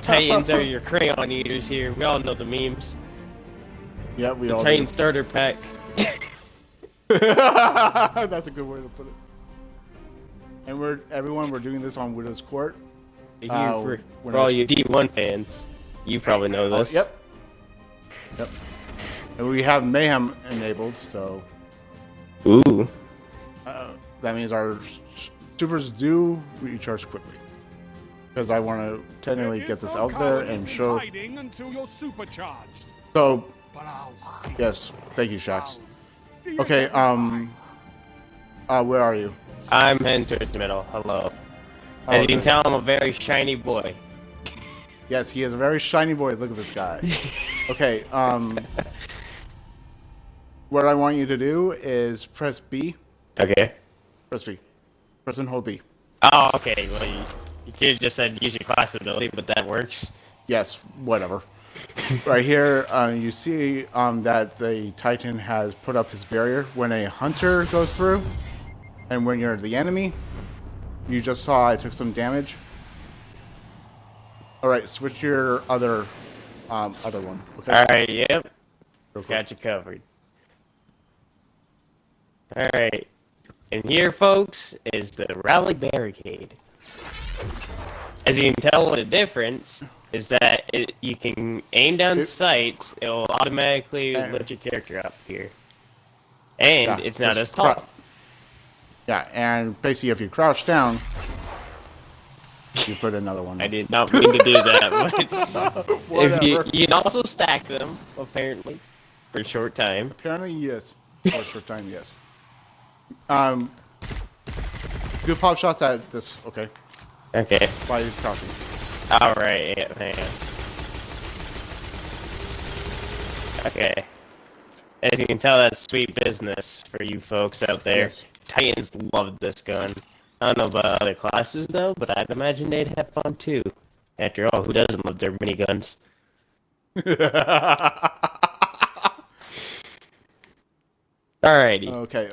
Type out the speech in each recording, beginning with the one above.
Titans are your crayon eaters here. We all know the memes. Yeah, we The all Titan do. starter pack. That's a good way to put it. And we're doing this on Widow's Court. For all you D1 fans, you probably know this. Yep. And we have Mayhem enabled, so Ooh. that means our supers do recharge quickly. Because I want to technically get this out there and show. Until you're supercharged. So, But I'll see. yes, thank you, Shax. See you Okay, every time. where are you? I'm heading towards the middle. Hello. Oh, As you can okay. tell, I'm a very shiny boy. Yes, he is a very shiny boy. Look at this guy. Okay, what I want you to do is press B. Okay. Press B. Press and hold B. Oh, okay. Well, you could have just said use your class ability, but that works. Yes, whatever. Right here, you see that the Titan has put up his barrier when a hunter goes through, and when you're the enemy, you just saw I took some damage. All right, switch to your other one. Okay. All right. Yep. Real quick. Got you covered. All right. And here, folks, is the Rally Barricade. As you can tell, the difference is that you can aim down sights, it will automatically lift your character up here. And Yeah, it's not just as tall. Yeah, and basically if you crouch down, you put another one. I did not mean to do that, but Whatever. you can also stack them, apparently, for a short time. Apparently, yes. For a short time, yes. Do pop shots at this. Okay. Okay. While you're crouching. Alright, yeah, hang on. Okay. As you can tell, that's sweet business for you folks out there. Yes. Titans love this gun. I don't know about other classes, though, but I'd imagine they'd have fun, too. After all, who doesn't love their miniguns? Alrighty. Okay.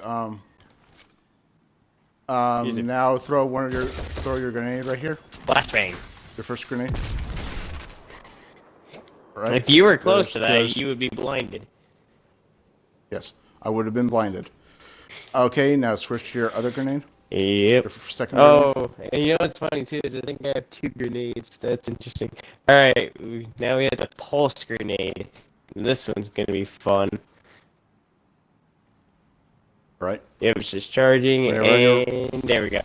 Now throw your grenade right here. Flashbang. Your first grenade. All right. If you were close to that, there's- you would be blinded. Yes, I would have been blinded. Okay, now switch to your other grenade. Yep. Your second grenade. Oh, and you know what's funny too is I think I have 2 grenades. That's interesting. All right, now we have the pulse grenade. This one's gonna be fun. All right. It was just charging, Whenever and there we go.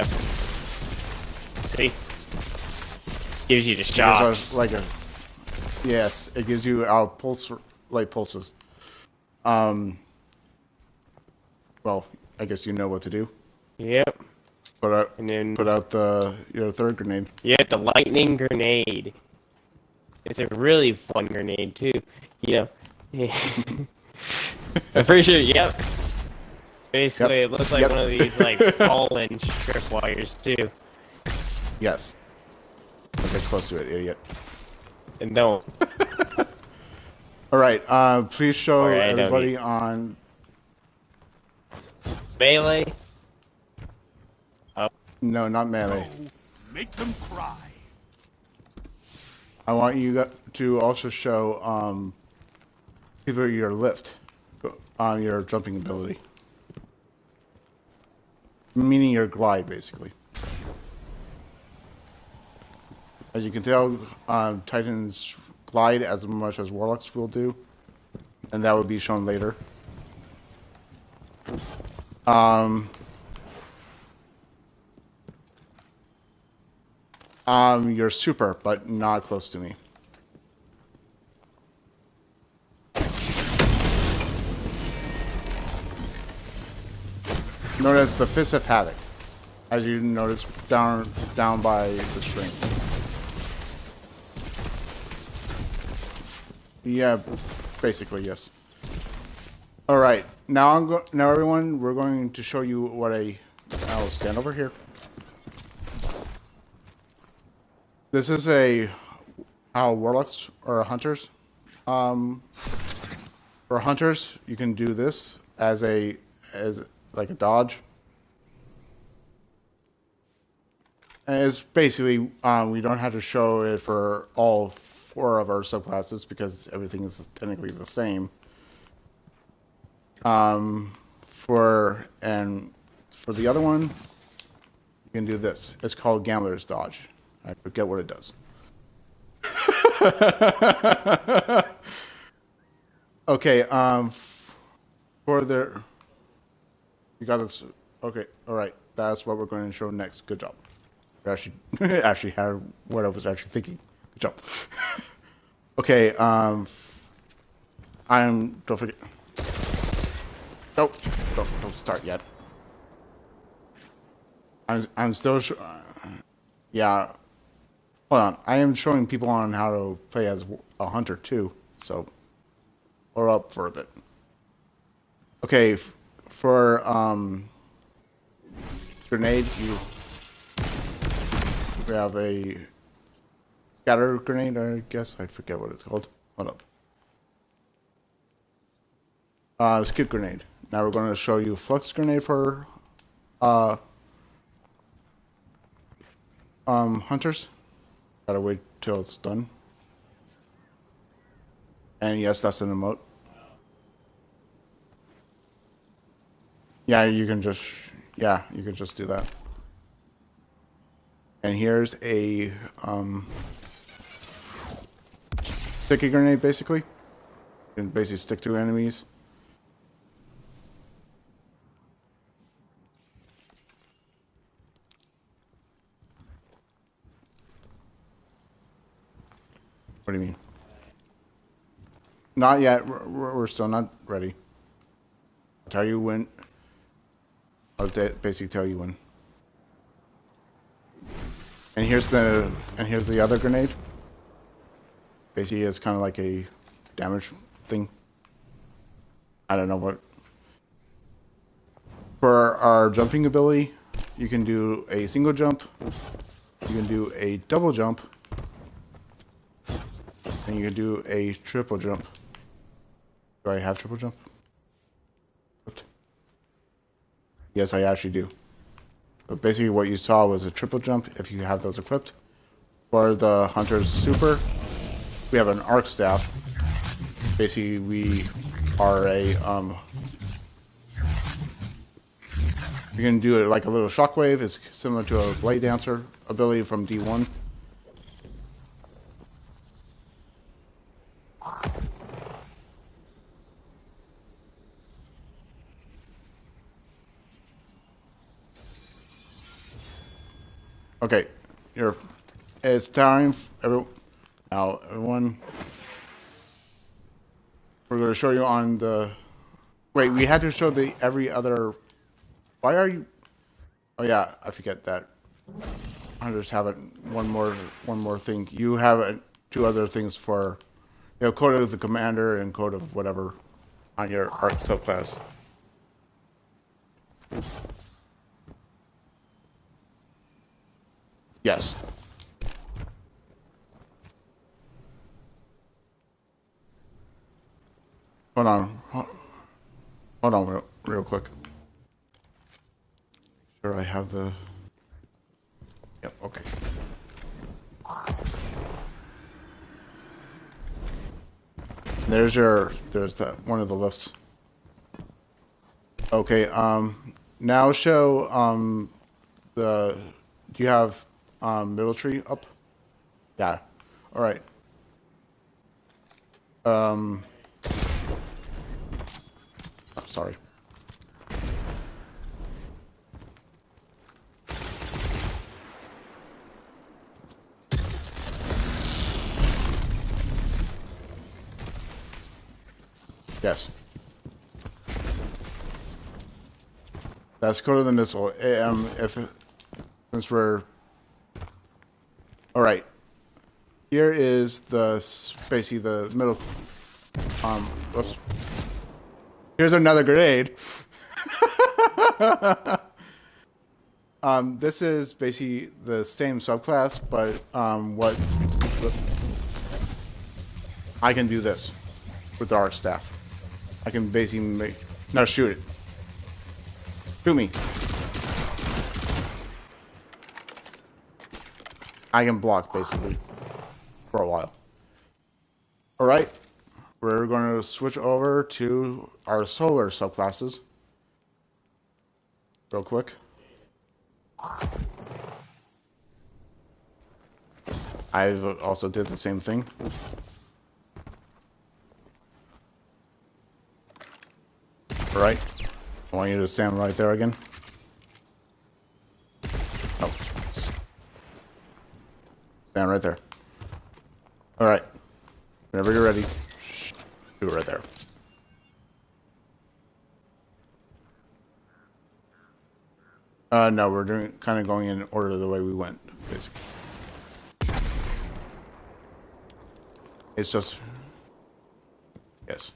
See, gives you the shocks. Like a. Yes, it gives you our pulse, light pulses. Well, I guess you know what to do. Yep. Put out, And then put out your third grenade. you have the lightning grenade. It's a really fun grenade too. You know. I'm pretty sure. Yep. Basically, Yep. it looks like Yep. one of these like fallen strip wires too. Yes. Don't get close to it, idiot. And don't. All right. Please show All right, I don't everybody need- on. Melee. No, not melee. Make them cry. I want you to also show people your lift on your jumping ability, meaning your glide, basically. As you can tell, Titans glide as much as Warlocks will do, and that will be shown later. You're super, but not close to me. Notice the Fist of Havoc, as you notice down by the string. Yeah, basically yes. All right, now now everyone, we're going to show you what I'll stand over here. This is how warlocks or hunters. For hunters, you can do this as like a dodge. And it's basically, we don't have to show it for all 4 of our subclasses because everything is technically the same. For the other one, you can do this. It's called Gambler's Dodge. I forget what it does. Okay, for the... You got this. Okay, alright. That's what we're going to show next. Good job. We actually had what I was actually thinking. Good job. Okay, don't forget. Nope, don't start yet. I'm still yeah. Hold on, I am showing people on how to play as a hunter too, so we're up for a bit. Okay, for grenade, we have a scatter grenade, I guess. I forget what it's called. Hold up. Skip grenade. Now we're going to show you Flux Grenade for hunters. Gotta wait till it's done. And yes, that's an emote. Yeah, you can just do that. And here's a sticky grenade, basically. You can basically stick to enemies. What do you mean? Not yet. We're still not ready. I'll tell you when. I'll basically tell you when. And here's the other grenade. Basically, it's kind of like a damage thing. I don't know what. For our jumping ability, you can do a single jump. You can do a double jump. And you can do a triple jump. Do I have triple jump? Yes, I actually do. But basically what you saw was a triple jump if you have those equipped. For the Hunter's Super, we have an arc staff. Basically we are a you can do it like a little shockwave. It's similar to a Blade Dancer ability from D1. Okay, it's time. Everyone, we're going to show you on the. Wait, we had to show the every other. Why are you? Oh yeah, I forget that. Hunters have it. One more thing. You have 2 other things for. You have code of the commander and code of whatever on your arc subclass. Yes. Hold on real quick. Sure I have the... Yep, okay. There's that one of the lifts. Okay, now show do you have military up? Yeah. All right. Oh, sorry. Yes. Let's go to the missile. Since we're all right, here is basically the middle. Whoops. Here's another grenade. This is basically the same subclass, but I can do this with the arc staff. I can basically now shoot it. Shoot me. I can block basically for a while. All right, we're going to switch over to our solar subclasses real quick. I've also did the same thing. All right, I want you to stand right there again. Oh, stand right there. All right, whenever you're ready, do it right there. No, we're doing kind of going in order the way we went, basically. It's just, yes.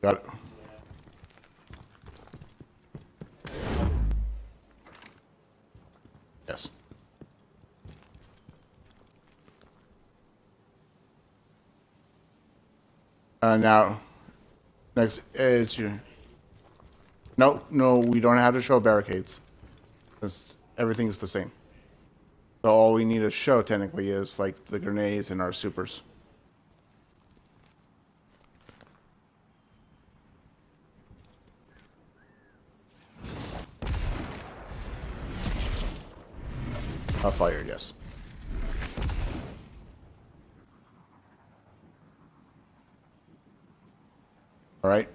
Got it. Yes. Now, next is your. No, we don't have to show barricades. Because everything's the same. So all we need to show technically is like the grenades and our supers. Fire, yes. All right.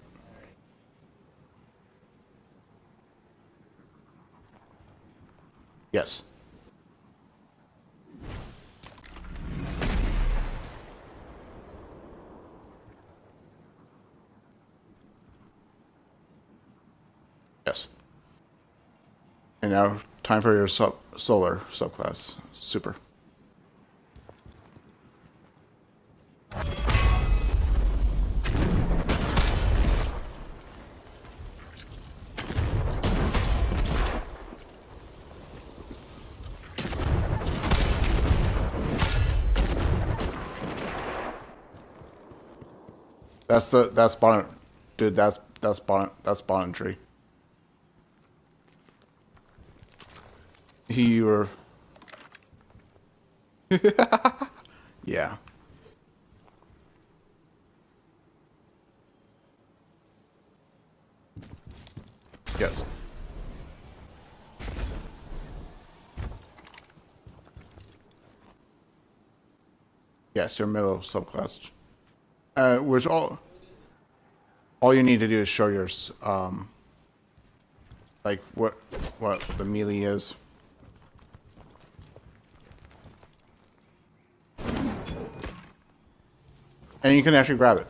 Yes. Yes. And now, time for your solar subclass, super. That's bonnet, dude. That's bonnet tree. You were. Yeah. Yes. Yes, your middle subclass. Which all you need to do is show your like what the melee is. And you can actually grab it.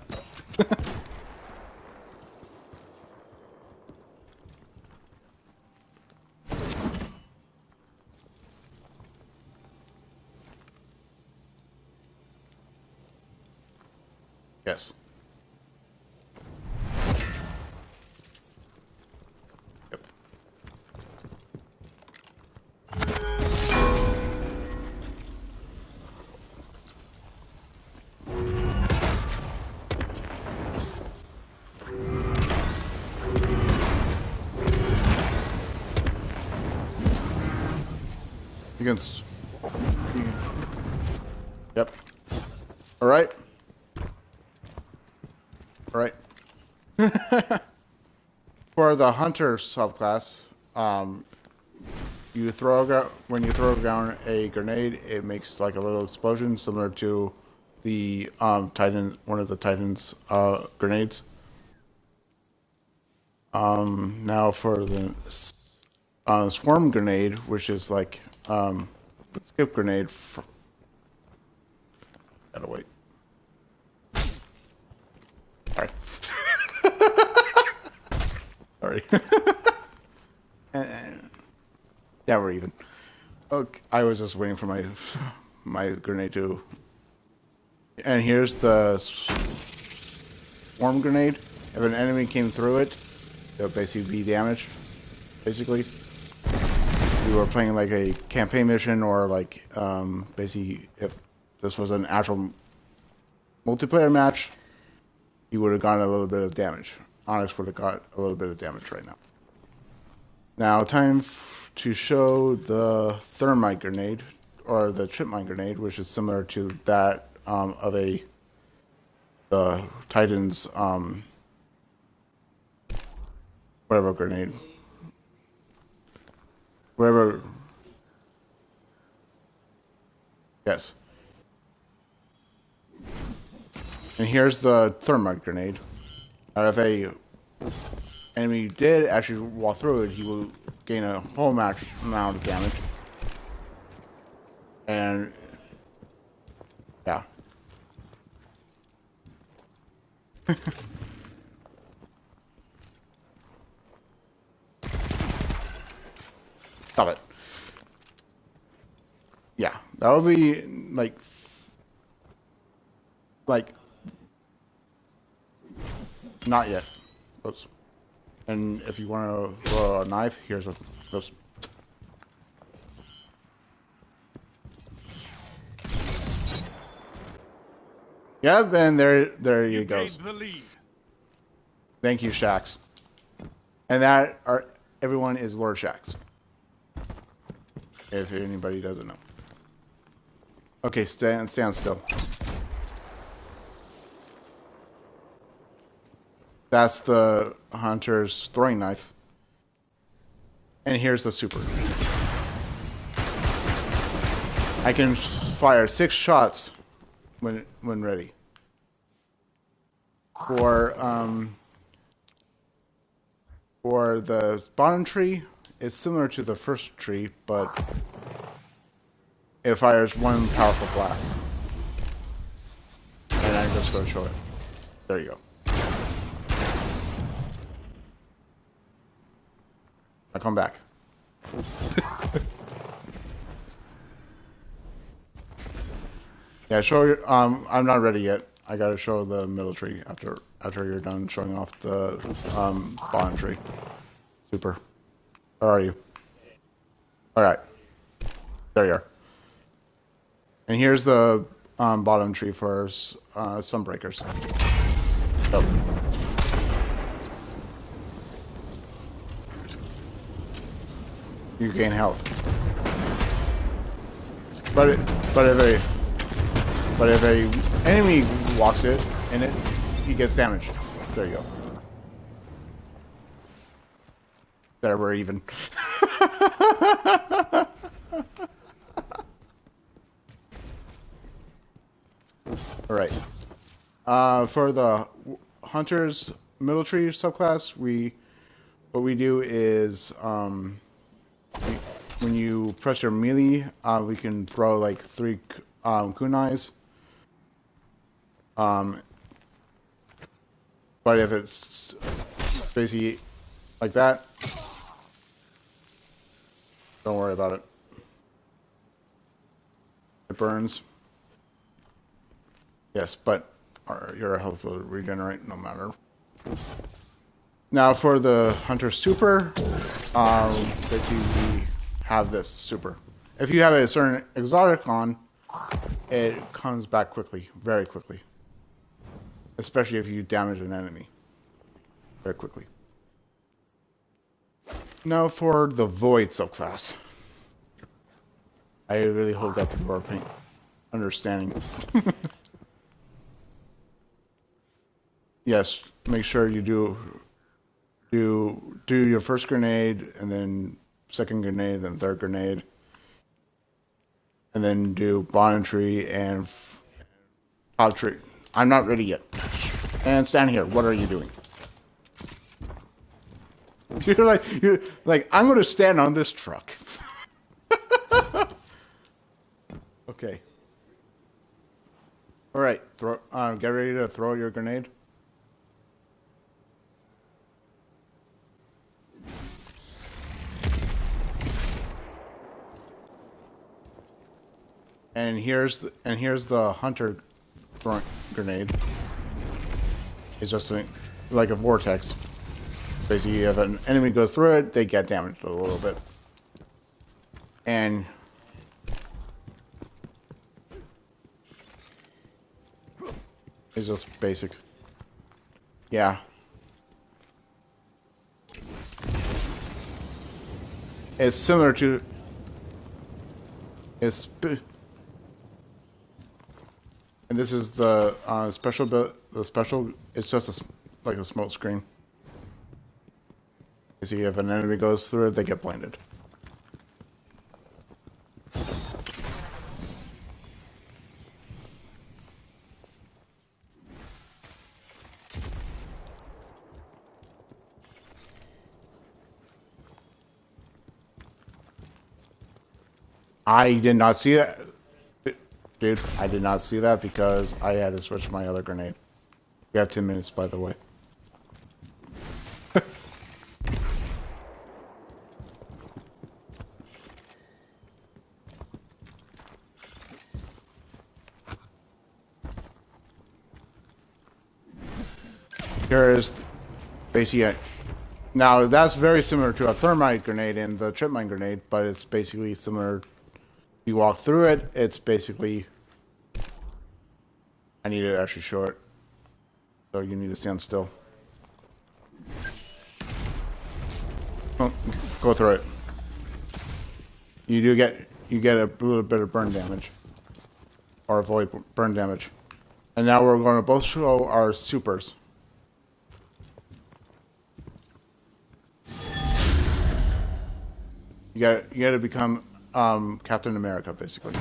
Yes. Yep. You can. Yep. All right. All right. For the hunter subclass, when you throw down a grenade, it makes like a little explosion similar to the Titan, one of the Titan's grenades. Now for the swarm grenade, which is like the skip grenade. Gotta wait. Sorry. Sorry. Yeah, we're even. Okay, I was just waiting for my grenade to. And here's the swarm grenade. If an enemy came through it, it would basically be damaged. Basically, we were playing like a campaign mission, or like basically if this was an actual multiplayer match, you would have gotten a little bit of damage. Onyx would have got a little bit of damage right now. Now, time to show the Thermite Grenade, or the Tripmine Grenade, which is similar to that of the Titan's whatever grenade. Whatever. Yes. And here's the Thermite Grenade. If a enemy did actually walk through it, he will gain a whole amount of damage. And yeah. Stop it. Yeah, that would be like not yet. Oops. And if you want to throw a knife, here's a. Oops. Yeah, then there you goes. The lead. Thank you, Shax. And that everyone is Lord Shax. If anybody doesn't know. Okay, stand still. That's the hunter's throwing knife. And here's the super. I can fire 6 shots when ready. For the bottom tree, it's similar to the first tree, but it fires 1 powerful blast. And I'm just going to show it. There you go. Now come back. Yeah, show your, I'm not ready yet. I gotta show the middle tree after you're done showing off the bottom tree. Super. Where are you? Alright. There you are. And here's the bottom tree for some breakers. Oh. You gain health. But if a enemy walks it in it, he gets damaged. There you go. There, we're even. All right. For the Hunter's military subclass, what we do is when you press your melee, we can throw like 3 kunais. But if it's basically like that, don't worry about it. It burns. Yes, but your health will regenerate no matter. Now for the Hunter Super, basically we have this Super. If you have a certain exotic on, it comes back quickly, very quickly. Especially if you damage an enemy. Very quickly. Now for the Void subclass. I really hope that people are understanding. Yes, make sure you do your first grenade, and then second grenade, then third grenade. And then do bottom tree and top tree. I'm not ready yet. And stand here. What are you doing? You're like I'm going to stand on this truck. Okay. All right. Get ready to throw your grenade. And here's the hunter grenade. It's just like a vortex. Basically, if an enemy goes through it, they get damaged a little bit. And it's just basic. Yeah. It's similar to. It's. And this is the special build. The special. It's just like a smoke screen. You see, if an enemy goes through it, they get blinded. I did not see that. Dude, I did not see that because I had to switch my other grenade. We have 10 minutes, by the way. Here's basically. Now, that's very similar to a Thermite Grenade and the Tripmine Grenade, but it's basically similar. You walk through it, it's basically... I need to actually show it. So you need to stand still. Oh, go through it. You get a little bit of burn damage. Or avoid burn damage. And now we're going to both show our supers. You gotta become Captain America, basically.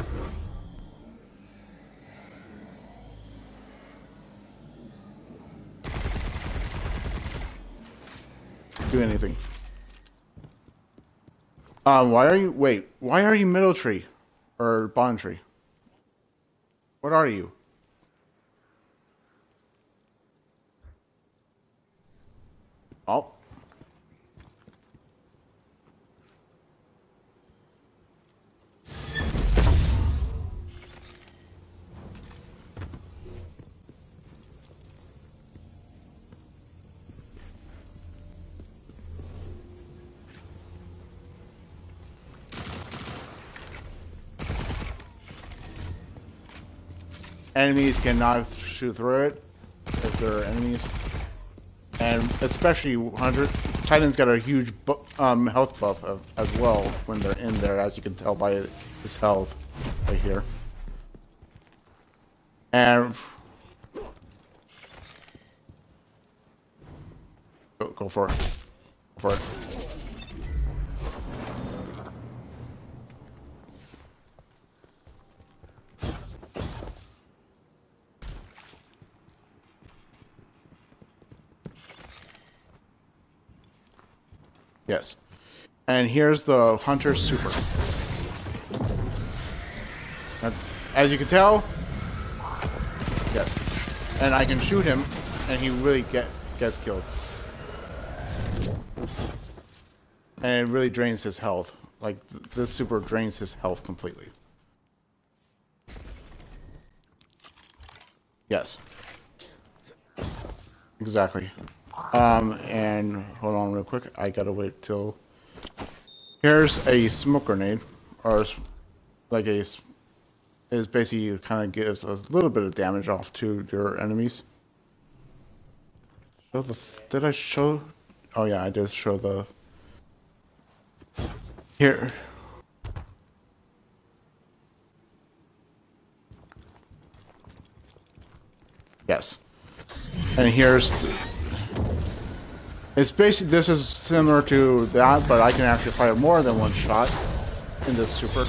Do anything. Why are you middle tree? Or bottom tree? What are you? Oh. Enemies cannot shoot through it if they're enemies, and especially 100. Titan's got a huge health buff as well when they're in there, as you can tell by his health right here. And go for it. Go for it. Yes. And here's the Hunter Super. Now, as you can tell, yes. And I can shoot him, and he really gets killed. And it really drains his health. Like, this super drains his health completely. Yes. Exactly. And hold on real quick. I gotta wait till... Here's a smoke grenade, or like a... It's basically kind of gives a little bit of damage off to your enemies. Show the... Did I show... Oh yeah, I did show the... Here. Yes. And here's... It's basically, this is similar to that, but I can actually fire more than one shot in this super.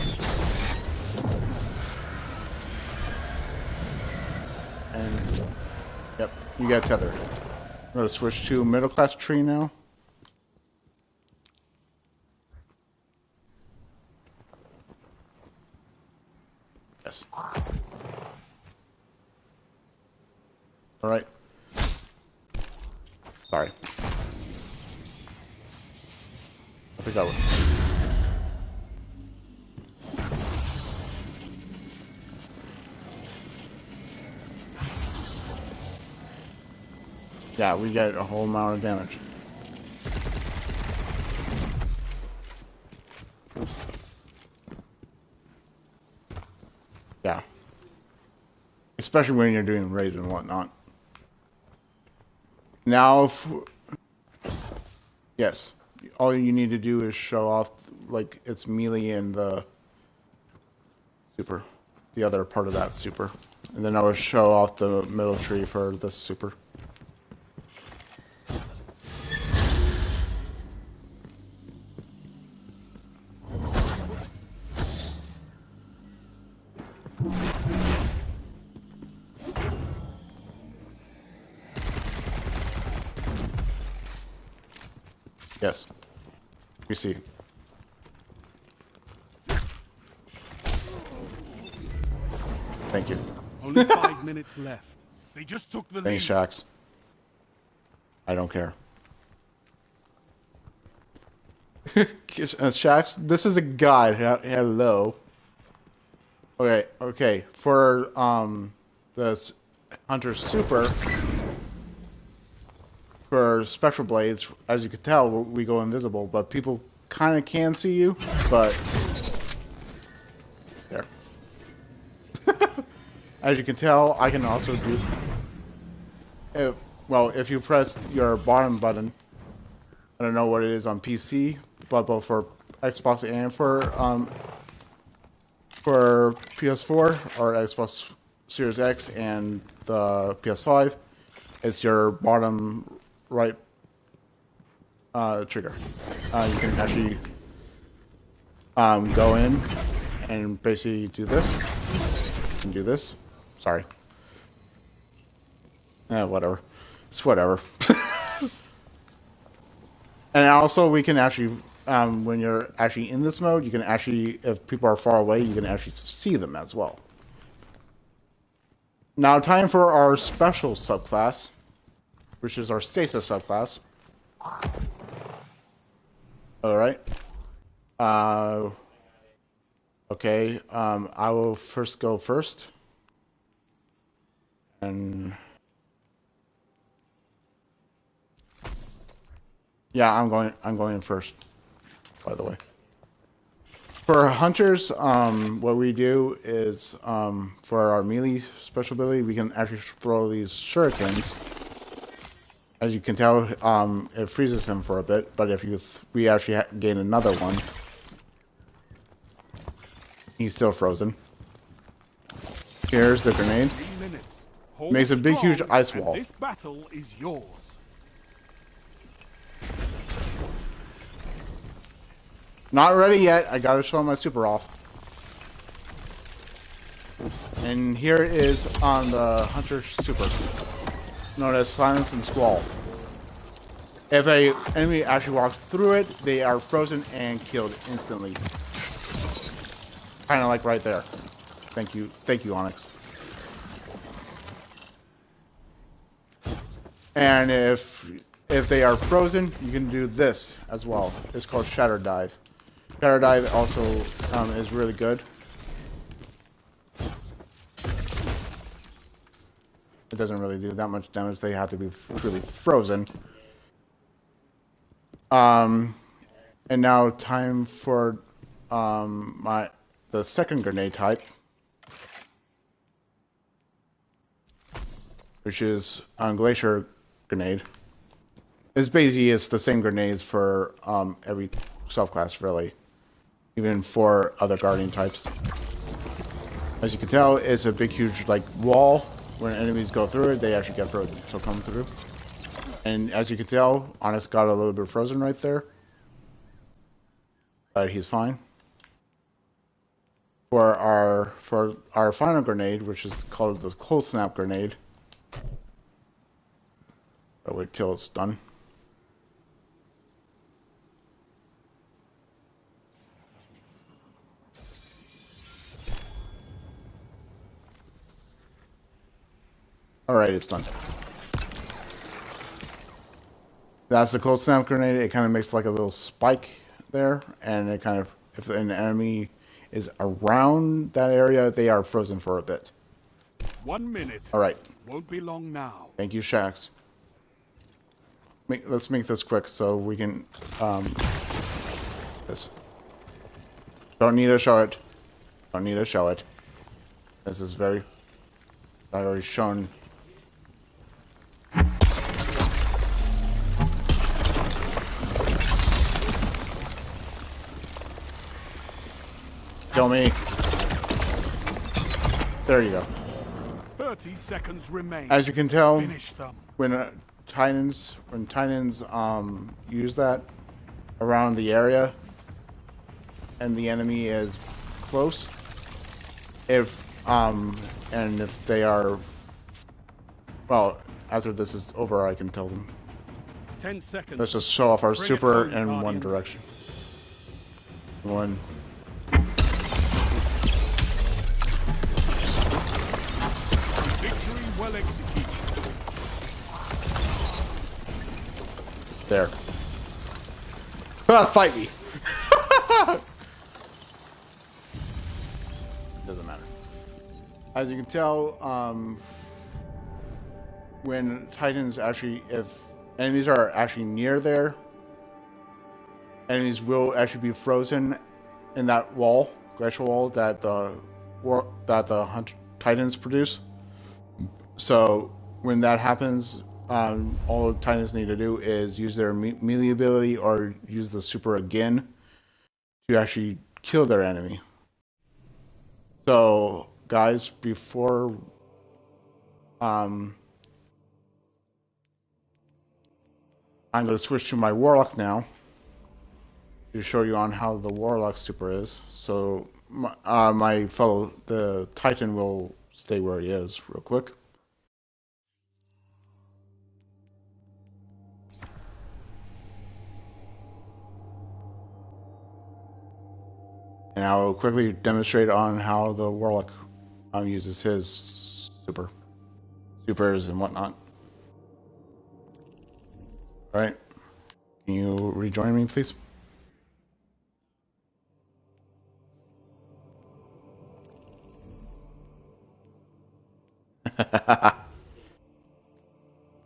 And, yep, you got tethered. I'm going to switch to middle class tree now. Yes. Alright. Sorry. I think that was... Yeah, we get a whole amount of damage. Yeah. Especially when you're doing raids and whatnot. Now, yes. all you need to do is show off like its melee and the super, the other part of that super, and then I will show off the middle tree for the super. Yes. We see. Thank you. Only 5 minutes left. They just took the lead. Thanks, Shax. I don't care. Shax, this is a guide. Hello. Okay, okay. For the Hunter Super, for Spectral Blades, as you can tell, we go invisible, but people kind of can see you, but there. As you can tell, I can also do... well, if you press your bottom button, I don't know what it is on PC, but both for Xbox and for PS4 or Xbox Series X and the PS5, it's your bottom right trigger. You can actually go in and basically do this and do this. Sorry. Whatever. It's whatever. And also we can actually, when you're actually in this mode, you can actually, if people are far away, you can actually see them as well. Now time for our special subclass, which is our Stasis Subclass. Alright. Okay, I will first go first. And... yeah, I'm going first, by the way. For hunters, what we do is, for our melee special ability, we can actually throw these shurikens. As you can tell, it freezes him for a bit, but if we actually gain another one, he's still frozen. Here's the grenade. Makes a big, huge ice wall. This battle is yours. Not ready yet. I gotta show my super off. And here is on the Hunter Super, known as Silence and Squall. If an enemy actually walks through it, they are frozen and killed instantly. Kind of like right there. Thank you, Onyx. And if they are frozen, you can do this as well. It's called Shatter Dive. Shatter Dive also is really good. It doesn't really do that much damage. They have to be truly frozen. And now time for the second grenade type, which is Glacier Grenade. It's basically the same grenades for every subclass, really. Even for other Guardian types. As you can tell, it's a big, huge like wall. When enemies go through it, they actually get frozen. So come through. And as you can tell, Onyx got a little bit frozen right there. But he's fine. For our final grenade, which is called the Cold Snap Grenade. I'll wait till it's done. Alright, it's done. That's the Cold Snap Grenade. It kind of makes like a little spike there, and it kind of, if an enemy is around that area, they are frozen for a bit. 1 minute. Alright. Won't be long now. Thank you, Shax. Let's make this quick so we can, this. Don't need to show it. Don't need to show it. This is very, I've already shown. Kill me. There you go. 30 seconds remain. As you can tell, Finish them. when Titans use that around the area and the enemy is close, if they are, well, after this is over, I can tell them. 10 seconds. Let's just show off our Bring it super home, in one Guardians. direction. One. Victory well executed. There. Ah, fight me. Doesn't matter. As you can tell, when Titans actually, if enemies are actually near there, enemies will actually be frozen in that wall, glacial wall that the Titans produce. So when that happens, all the Titans need to do is use their melee ability or use the super again to actually kill their enemy. So, guys, before I'm going to switch to my Warlock now to show you on how the Warlock super is. So, the Titan will stay where he is real quick. And I will quickly demonstrate on how the Warlock uses his supers and whatnot. All right, can you rejoin me, please?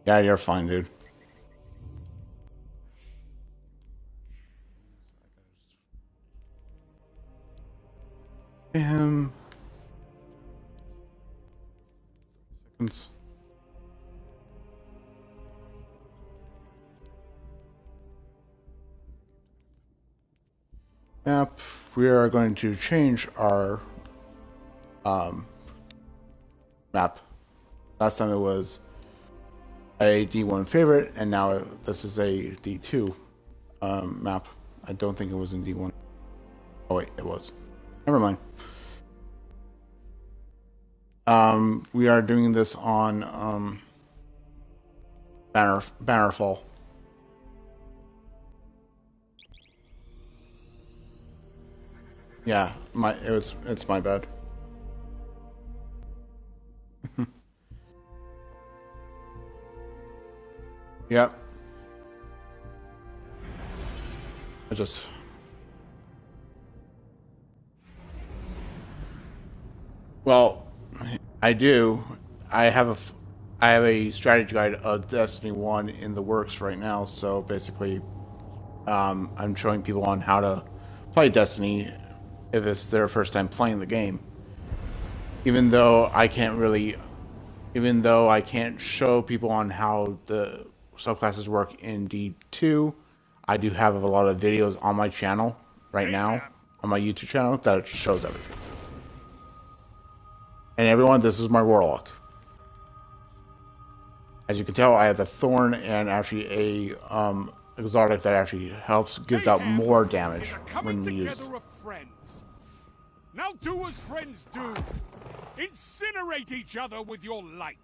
Yeah, you're fine, dude. Seconds. Map. We are going to change our map. Last time it was a D1 favorite, and now this is a D2 map. I don't think it was in D1. Oh wait, it was. Never mind. We are doing this on Bannerfall. Yeah, it's my bad. Yep. Well, I do. I have a strategy guide of Destiny 1 in the works right now. So basically, I'm showing people on how to play Destiny if it's their first time playing the game. Even though I can't show people on how the subclasses work in D2, I do have a lot of videos on my channel right now, on my YouTube channel, that shows everything. And everyone, this is my Warlock. As you can tell, I have the Thorn and actually a exotic that actually gives out more damage when we use. Of friends. Now do as friends do. Incinerate each other with your light.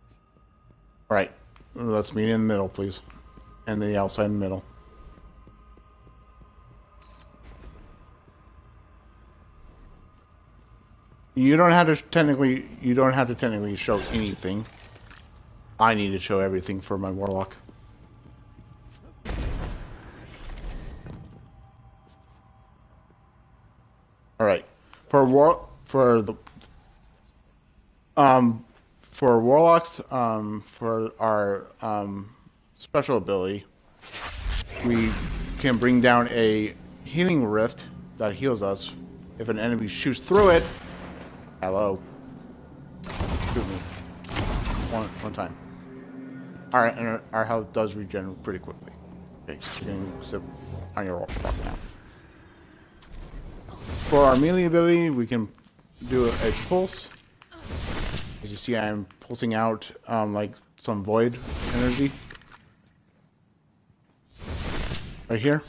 All right, let's meet in the middle, please, and the outside in the middle. You don't have to technically show anything. I need to show everything for my Warlock. All right, for Warlocks, for our special ability, we can bring down a healing rift that heals us if an enemy shoots through it. Hello. Shoot me. One time. Alright, and our health does regen pretty quickly. Okay, you can sit on your rock now. For our melee ability, we can do a pulse. As you see, I'm pulsing out like some void energy. Right here.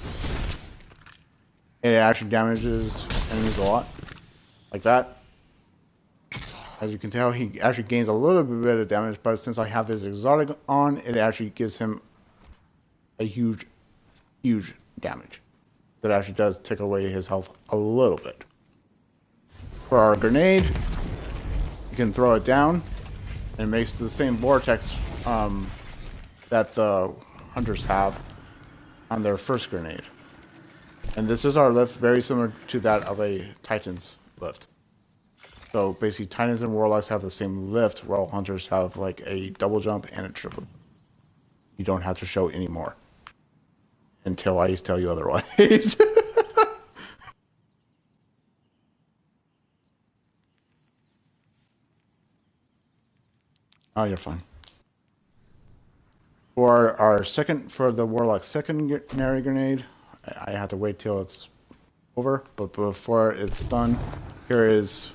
It actually damages enemies a lot. Like that. As you can tell, he actually gains a little bit of damage, but since I have this exotic on, it actually gives him a huge damage. That actually does take away his health a little bit. For our grenade, you can throw it down, and it makes the same vortex that the hunters have on their first grenade. And this is our lift, very similar to that of a Titan's lift. So basically, Titans and Warlocks have the same lift, while Hunters have like a double jump and a triple. You don't have to show any more. Until I tell you otherwise. Oh, you're fine. For our for the Warlock's secondary grenade, I have to wait till it's over. But before it's done, here is...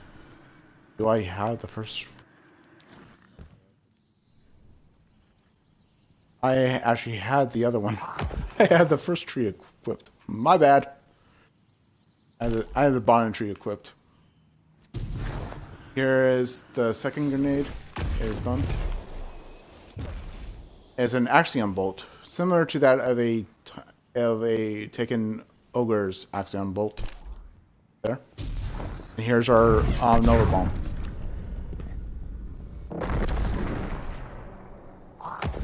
Do I have the first... I actually had the other one. I had the first tree equipped. My bad. I had the bottom tree equipped. Here is the second grenade. It is done. It's an Axion bolt, similar to that of a taken Ogre's Axion bolt. There. And here's our Nova Bomb.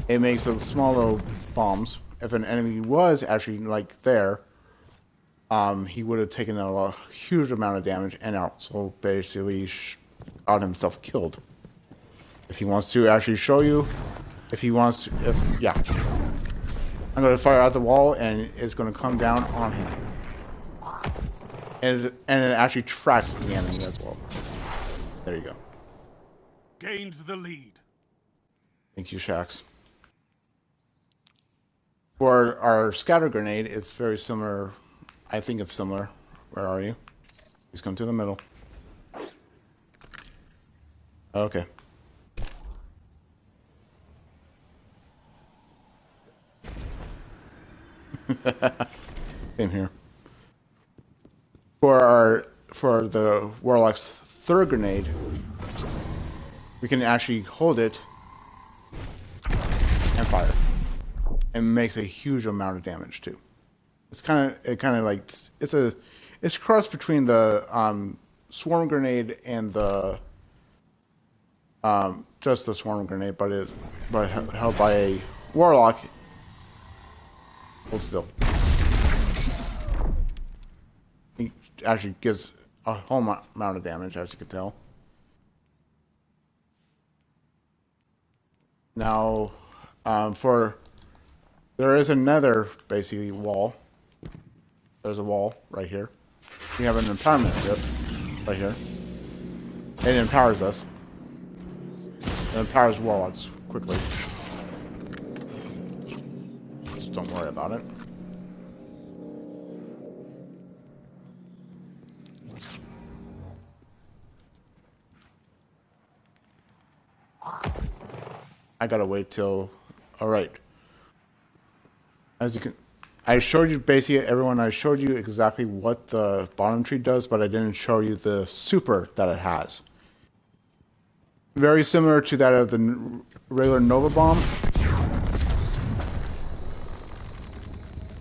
It makes a small little bombs. If an enemy was actually like there, he would have taken a huge amount of damage and also basically got himself killed. If he wants to actually show you, yeah. I'm going to fire out the wall and it's going to come down on him. And it actually tracks the enemy as well. There you go. Gains the lead. Thank you, Shax. For our scatter grenade, it's very similar. I think it's similar. Where are you? Please come to the middle. Okay. Same here. For the Warlock's third grenade, we can actually hold it and fire. It makes a huge amount of damage too. It's kind of like it's cross between the swarm grenade and the just the swarm grenade, but held by a Warlock. Hold still. He actually gives a whole amount of damage, as you can tell. Now, there is another, basically, wall. There's a wall right here. We have an empowerment gift right here. It empowers us. It empowers Warlocks quickly. Just don't worry about it. I gotta wait till... Alright. As you can... I showed you, basically, everyone, I showed you exactly what the bottom tree does, but I didn't show you the super that it has. Very similar to that of the regular Nova Bomb.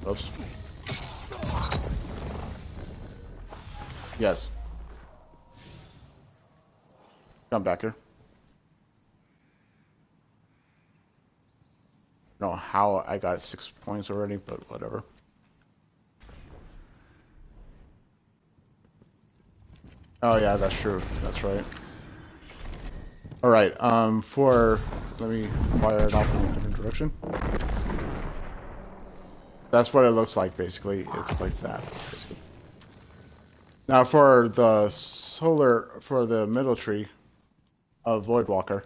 Oops. Yes. Come back here. I don't know how I got 6 points already, but whatever. Oh yeah, that's true. That's right. All right. Let me fire it off in a different direction. That's what it looks like. Basically, it's like that. Basically. Now for the middle tree of Voidwalker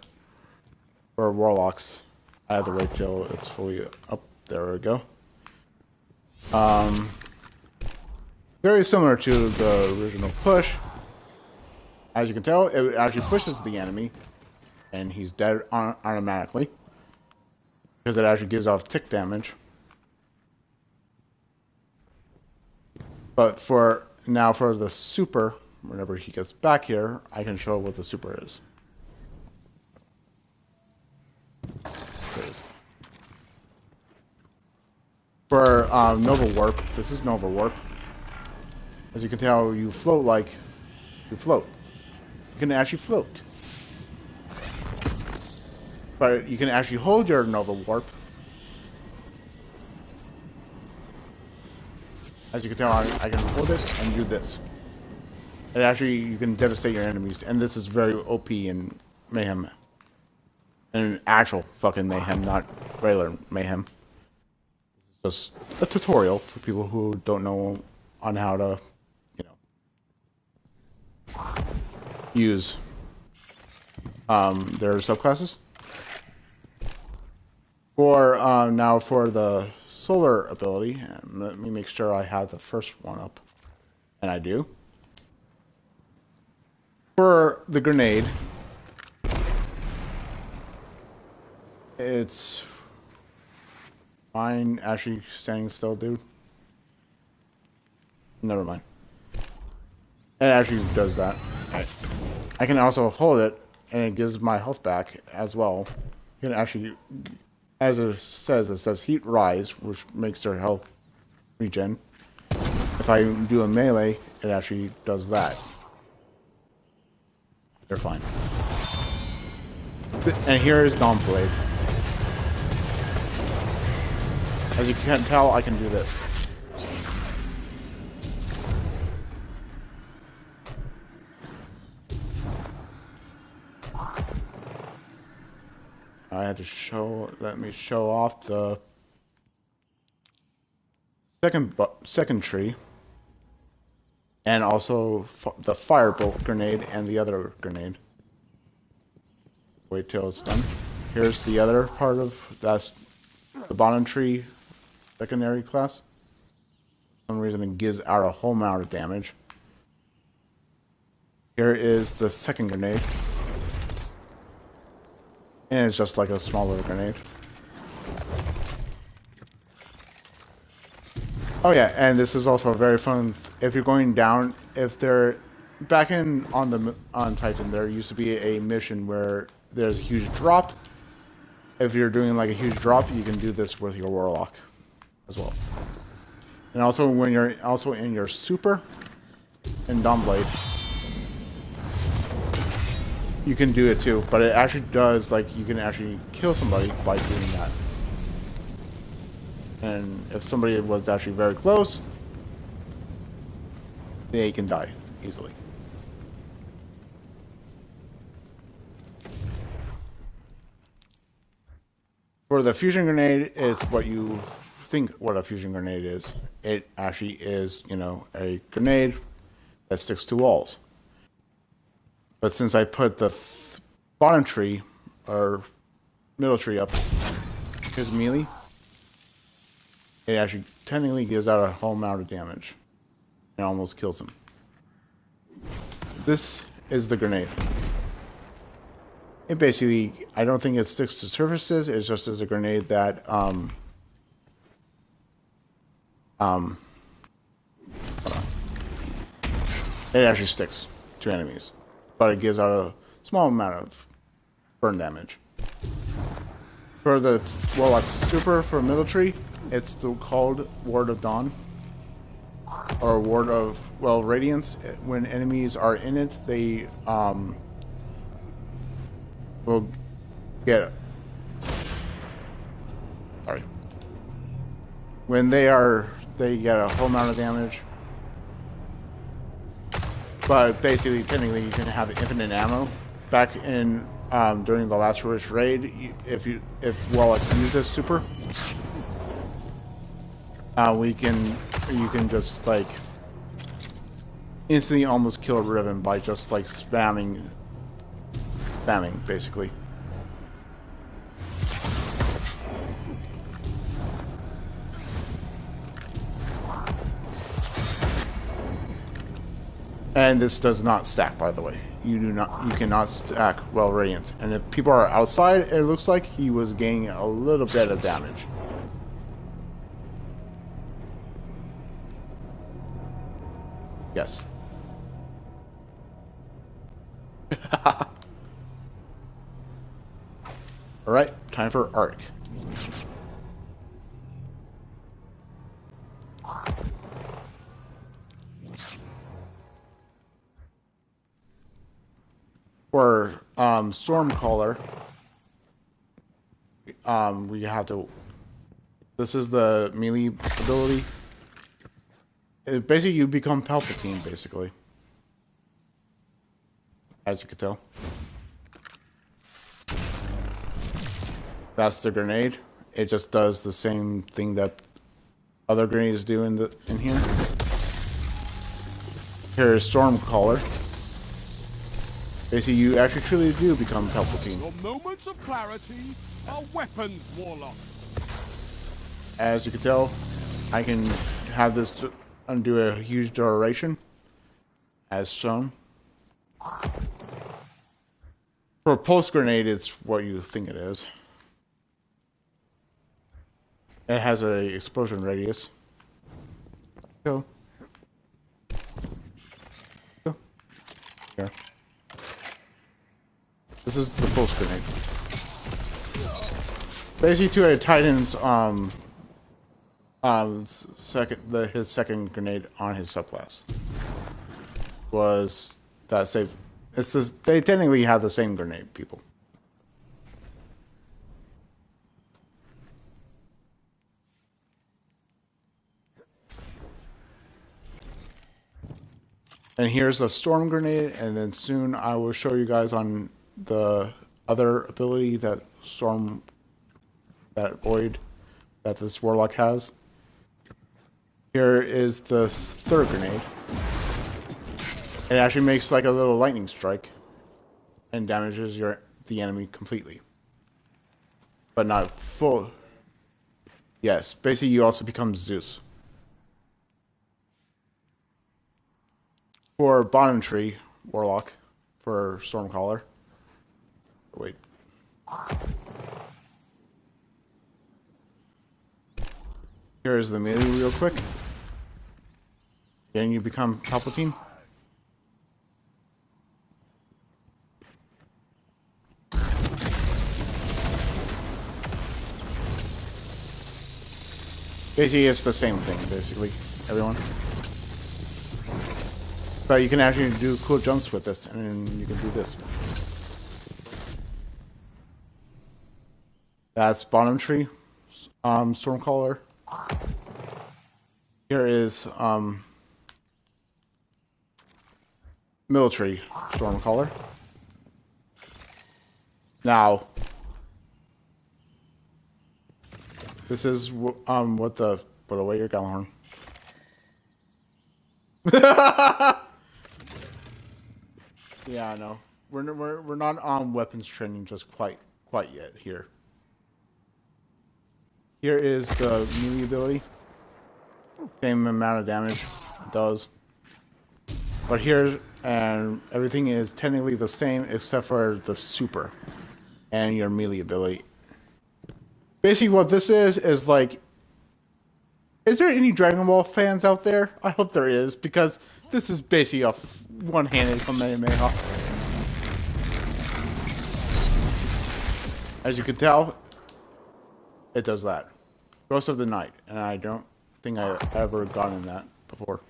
for Warlocks. I have to wait till it's fully up. There we go. Very similar to the original push. As you can tell, it actually pushes the enemy, and he's dead automatically because it actually gives off tick damage. But for the super, whenever he gets back here, I can show what the super is. For Nova Warp, this is Nova Warp. As you can tell, you float like you float. You can actually float. But you can actually hold your Nova Warp. As you can tell, I can hold it and do this. And actually, you can devastate your enemies. And this is very OP in Mayhem. And actual fucking Mayhem, not regular Mayhem. Just a tutorial for people who don't know on how to, you know, use their subclasses. For now, for the solar ability, and let me make sure I have the first one up, and I do. For the grenade, it's fine. Actually, standing still, dude. Never mind. It actually does that. I can also hold it, and it gives my health back as well. You can actually, as it says heat rise, which makes their health regen. If I do a melee, it actually does that. They're fine. And here is Dawnblade. As you can tell, I can do this. I had to let me show off the second tree. And also the firebolt grenade and the other grenade. Wait till it's done. Here's the other part of that's the bottom tree secondary class. For some reason it gives out a whole amount of damage. Here is the second grenade. And it's just like a small little grenade. Oh yeah, and this is also very fun. If you're going down, if they're back on Titan, there used to be a mission where there's a huge drop. If you're doing like a huge drop, you can do this with your Warlock as well. And also when you're also in your super and Dawnblade, you can do it too. But it actually does, like, you can actually kill somebody by doing that. And if somebody was actually very close, they can die easily. For the fusion grenade, it's what you think what a fusion grenade is. It actually is, you know, a grenade that sticks to walls. But since I put the bottom tree or middle tree up, his melee, it actually technically gives out a whole amount of damage and almost kills him. This is the grenade. It basically, I don't think it sticks to surfaces. It's just as a grenade that it actually sticks to enemies, but it gives out a small amount of burn damage. For the Warlock Super for military, it's called Ward of Dawn, or Ward of, well, Radiance. When enemies are in it, they will get, sorry. When they get a whole amount of damage. But basically, technically, you can have infinite ammo. Back in during the last raid, if Warlocks use this super, you can just like instantly almost kill a Riven by just like spamming basically. And this does not stack, by the way. You cannot stack well radiance. And if people are outside, it looks like he was gaining a little bit of damage. Yes. Alright, time for Arc. For Stormcaller, we have to. This is the melee ability. Basically, you become Palpatine, basically, as you can tell. That's the grenade. It just does the same thing that other grenades do in here. Here is Stormcaller. Basically, you actually truly do become Palpatine. Your moments of clarity are weapons, Warlock. As you can tell, I can have this undo a huge duration, as shown. For a pulse grenade, it's what you think it is. It has a explosion radius. Go. Go. Here. This is the pulse grenade. Basically, to a Titan's his second grenade on his subclass was that save. It's this, they technically have the same grenade, people. And here's a storm grenade, and then soon I will show you guys on the other ability that void that this Warlock has. Here is the third grenade. It actually makes like a little lightning strike and damages the enemy completely. But not full. Yes, basically you also become Zeus. For bottom tree, Warlock, for Stormcaller. Wait. Here is the melee real quick. Then you become Palpatine. Basically, it's the same thing, basically, everyone. But you can actually do cool jumps with this, and then you can do this. That's bottom tree, Stormcaller. Here is military Stormcaller. Now, this is what the put away your Gallahorn. Yeah, I know. We're not on weapons training just quite yet here. Here is the melee ability. Same amount of damage it does. But here, and everything is technically the same except for the super and your melee ability. Basically what this is like, is there any Dragon Ball fans out there? I hope there is, because this is basically a one-handed Kamehameha. As you can tell, it does that. Ghost of the Night, and I don't think I've ever gotten that before.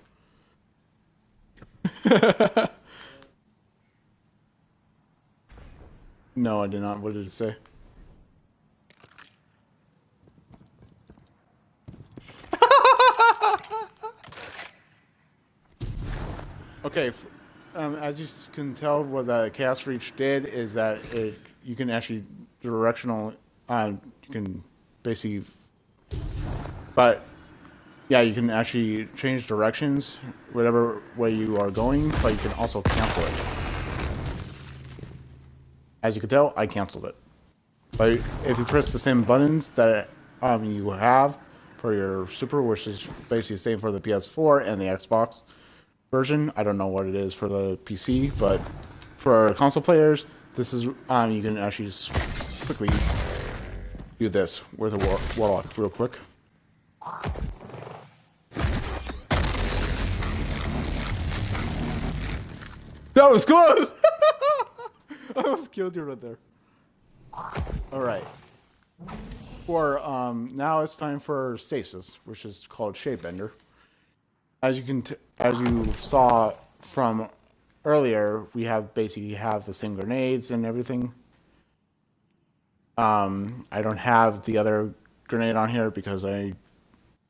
No, I did not. What did it say? Okay, as you can tell, what the Chaos Reach did is that you can actually directional, you can basically, but yeah, you can actually change directions, whatever way you are going, but you can also cancel it. As you can tell, I canceled it. But if you press the same buttons that you have for your Super, which is basically the same for the PS4 and the Xbox, version. I don't know what it is for the PC, but for console players, this is you can actually just quickly do this with a Warlock real quick. That was close! I almost killed you right there. Alright. For now it's time for Stasis, which is called Shapebender. As you saw from earlier, we basically have the same grenades and everything. I don't have the other grenade on here because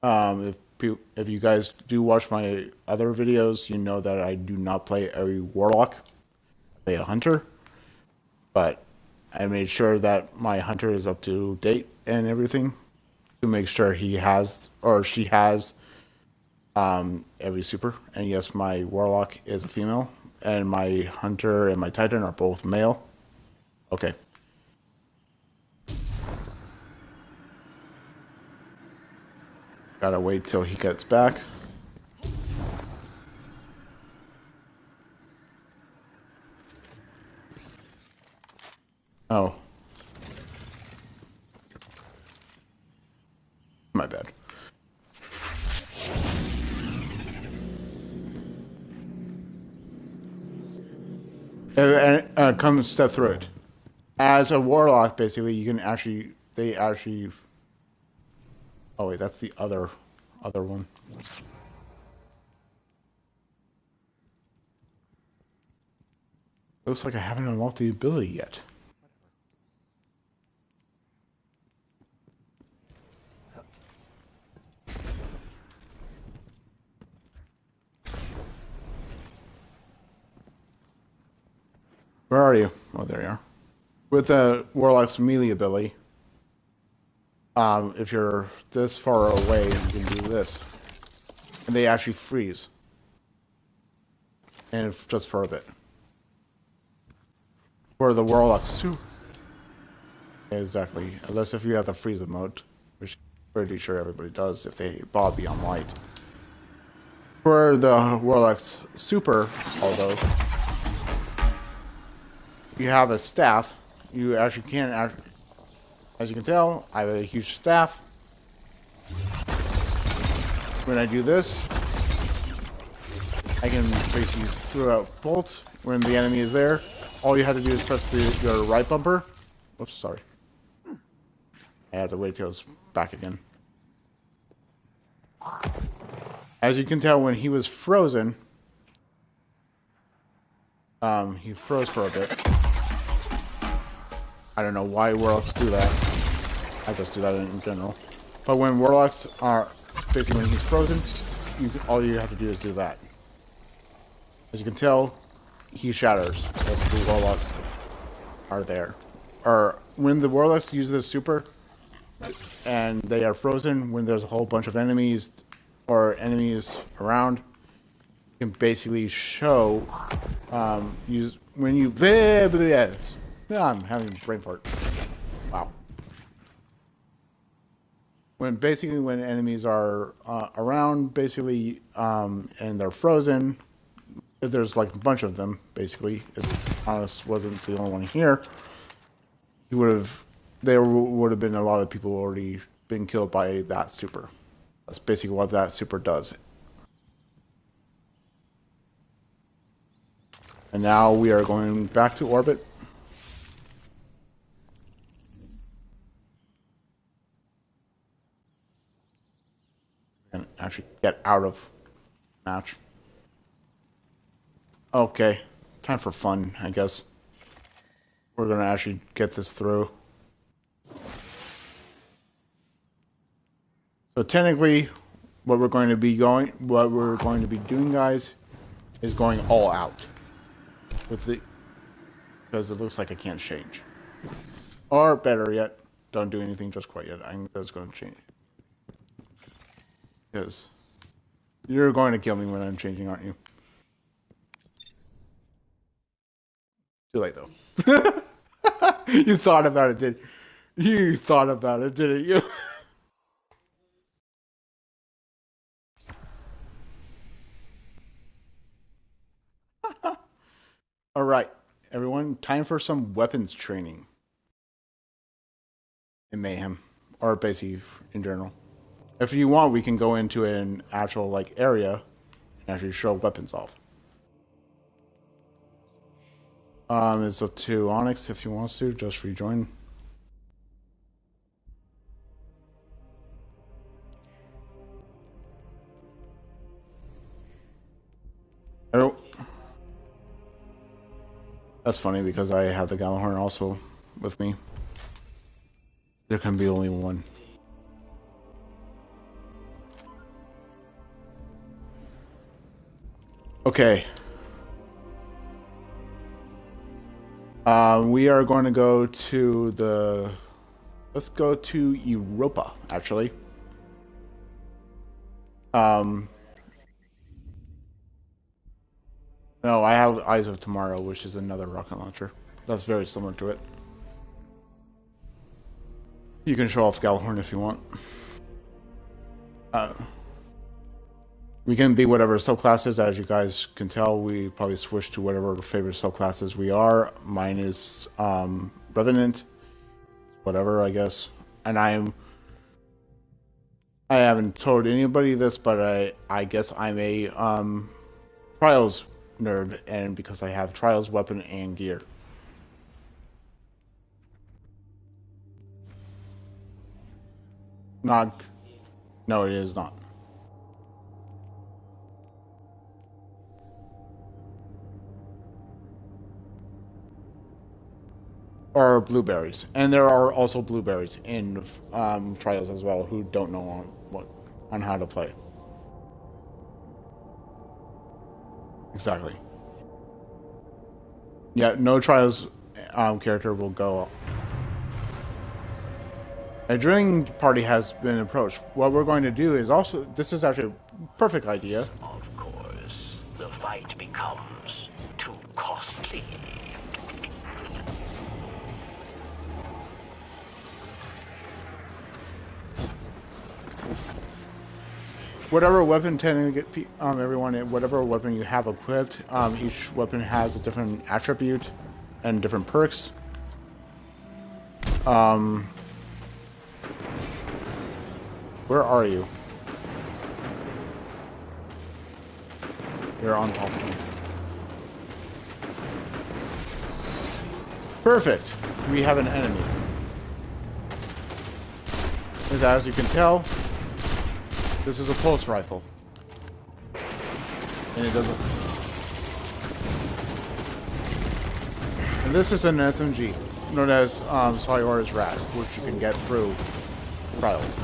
if you guys do watch my other videos, you know that I do not play a Warlock. I play a Hunter. But I made sure that my Hunter is up to date and everything to make sure he has or she has every super. And yes, my Warlock is a female, and my Hunter and my Titan are both male. Okay. Gotta wait till he gets back. Oh. My bad. And come step through it. As a Warlock, basically, you can actually, oh wait, that's the other one. Looks like I haven't unlocked the ability yet. Where are you? Oh, there you are. With the Warlock's melee ability, if you're this far away, you can do this. And they actually freeze. And just for a bit. For the Warlock Super. Exactly. Unless if you have the freeze mode, which I'm pretty sure everybody does if they bought Beyond Light. For the Warlock's Super, although, you have a staff. You actually can't, as you can tell, I have a huge staff. When I do this, I can basically throw out bolts when the enemy is there. All you have to do is press your right bumper. Oops, sorry. I have to wait till it's back again. As you can tell, when he was frozen, he froze for a bit. I don't know why Warlocks do that. I just do that in general. But when Warlocks are, basically when he's frozen, all you have to do is do that. As you can tell, he shatters. That's the Warlocks are there. Or when the Warlocks use this super, and they are frozen, when there's a whole bunch of enemies or enemies around, you can basically show, when you, I'm having a brain fart. Wow. When enemies are around, basically, and they're frozen, if there's like a bunch of them, basically, if Honest wasn't the only one here, there would have been a lot of people already been killed by that super. That's basically what that super does. And now we are going back to orbit. And actually get out of match. Okay, time for fun, I guess. We're gonna actually get this through. So technically, what we're going to be doing, guys, is going all out with because it looks like I can't change. Or better yet, don't do anything just quite yet. I'm just going to change. Because you're going to kill me when I'm changing, aren't you? Too late, though. You thought about it, didn't you? All right, everyone, time for some weapons training in Mayhem, or basically in general. If you want, we can go into an actual like area and actually show weapons off. It's up to Onyx if he wants to just rejoin. Oh, that's funny because I have the Gallahorn also with me. There can be only one. Okay. We are going to go to the... Let's go to Europa, actually. No, I have Eyes of Tomorrow, which is another rocket launcher. That's very similar to it. You can show off Gallahorn if you want. We can be whatever subclasses. As you guys can tell, we probably switch to whatever favorite subclasses we are. Mine is Revenant, whatever, I guess. And I haven't told anybody this, but I guess I'm a Trials nerd, and because I have Trials weapon and gear. No, it is not. Or blueberries, and there are also blueberries in Trials as well who don't know on how to play. Exactly. Yeah, no Trials character will go. A drilling party has been approached. What we're going to do is also, this is actually a perfect idea. Of course, the fight becomes too costly. Whatever weapon tend to get everyone, whatever weapon you have equipped, each weapon has a different attribute and different perks. Where are you? You're on top of me. Perfect. We have an enemy. As you can tell, this is a pulse rifle. And it doesn't... And this is an SMG, known as Sayora's Wrath, which you can get through Trials.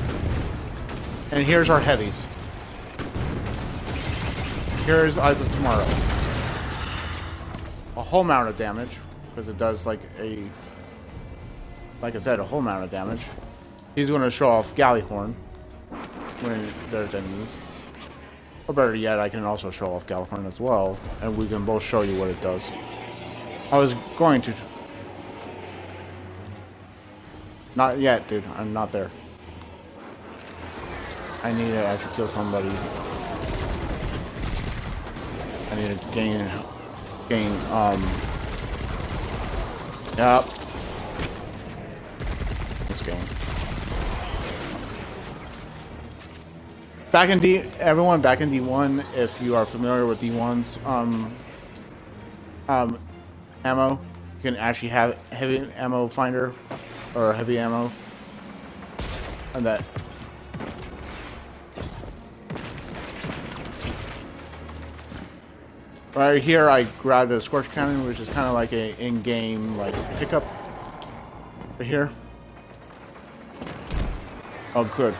And here's our heavies. Here's Eyes of Tomorrow. A whole amount of damage, because it does like I said, a whole amount of damage. He's going to show off Gallahorn when there's enemies. Or better yet, I can also show off Gallahorn as well, and we can both show you what it does. I was going to... Not yet, dude. I'm not there. I need to actually kill somebody. I need to gain, yep. This game. Back in everyone back in D1, if you are familiar with D1's, ammo, you can actually have heavy ammo finder, or heavy ammo, and that. Right here, I grabbed a Scorch Cannon, which is kind of like a in-game like pickup. Right here. Oh, good.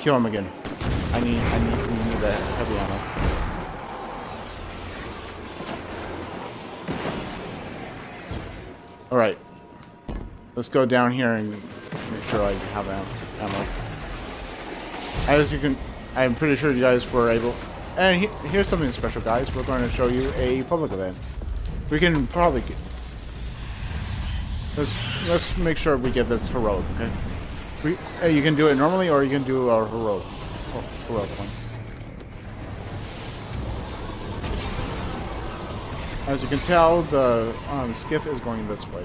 Kill him again. We need the heavy ammo. All right. Let's go down here and make sure I have ammo. As you can, I'm pretty sure you guys were able. And here's something special, guys. We're going to show you a public event. We can probably get... Let's make sure we get this heroic, okay? You can do it normally, or you can do a heroic one. As you can tell, the skiff is going this way.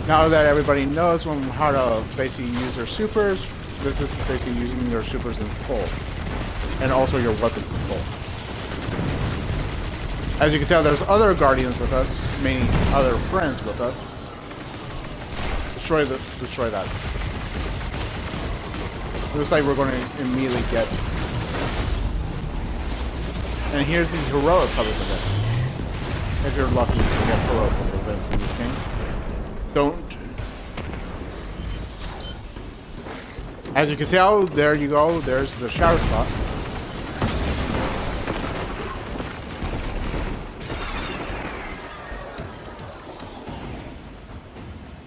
Now that everybody knows how to basically use their supers, this is basically using your supers in full. And also your weapons in full. As you can tell, there's other guardians with us, meaning other friends with us. Destroy that. Looks like we're going to immediately get. And here's these heroic public events. If you're lucky, you can get heroic public events in this game. Don't. As you can tell, there you go. There's the shower spot.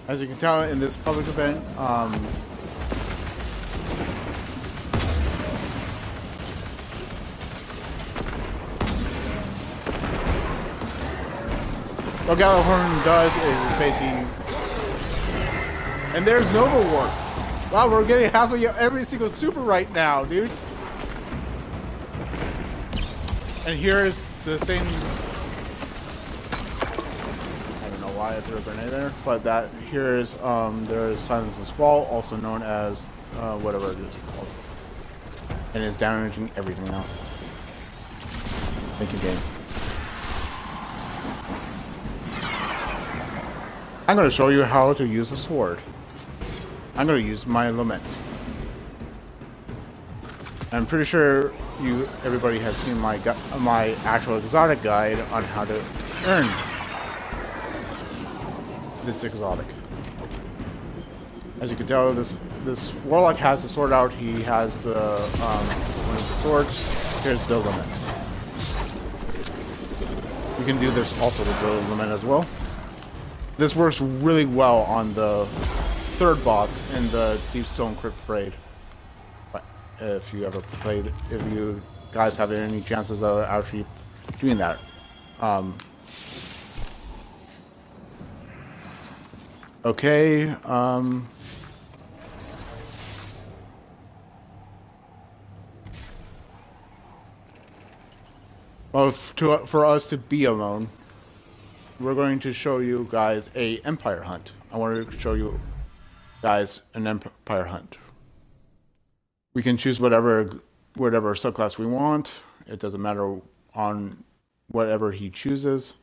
As you can tell in this public event, what Galahorn does is basically, and there's Nova War. Wow, we're getting half of every single super right now, dude. And here's the same. I don't know why I threw a grenade there, but that here is there is Silence and Squall, also known as whatever it is called, and it's damaging everything now. Thank you, game. I'm going to show you how to use a sword. I'm going to use my Lament. I'm pretty sure everybody has seen my actual exotic guide on how to earn this exotic. As you can tell, this Warlock has the sword out. He has the one of the swords. Here's the Lament. You can do this also with the Lament as well. This works really well on the third boss in the Deep Stone Crypt Raid. If you ever played, if you guys have any chances of actually doing that. Okay. Well, for us to be alone, we're going to show you guys a Empire hunt. I want to show you guys an Empire hunt. We can choose whatever subclass we want. It doesn't matter on whatever he chooses,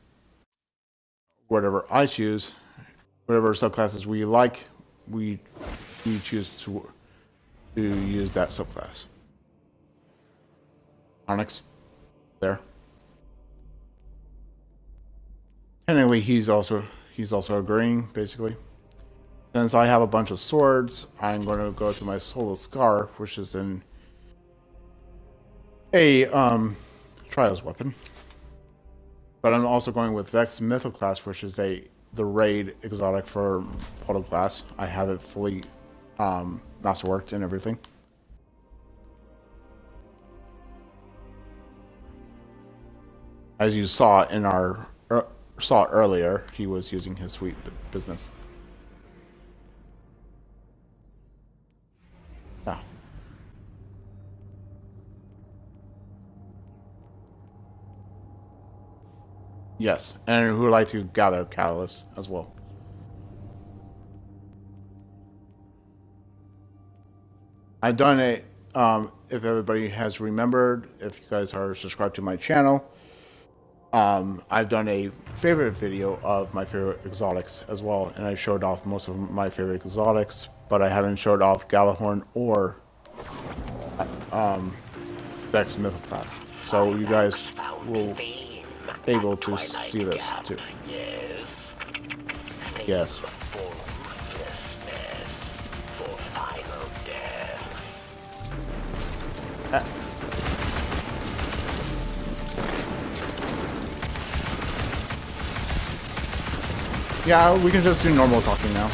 whatever I choose, whatever subclasses we like, we choose to use that subclass. Onyx, there. Technically, he's also agreeing, basically. Since I have a bunch of swords, I'm going to go to my Soul of Scar, which is a Trials weapon. But I'm also going with Vex Mythical Class, which is the raid exotic for Photo Class. I have it fully masterworked and everything. As you saw in saw earlier, he was using his sweet business. Yeah. Yes, and who would like to gather catalysts as well. I've done it, if everybody has remembered, if you guys are subscribed to my channel, I've done a favorite video of my favorite exotics as well, and I showed off most of my favorite exotics, but I haven't showed off Galahorn or Vex Mythical Class. So you guys will be able to see this too. Yes. Yeah, we can just do normal talking now.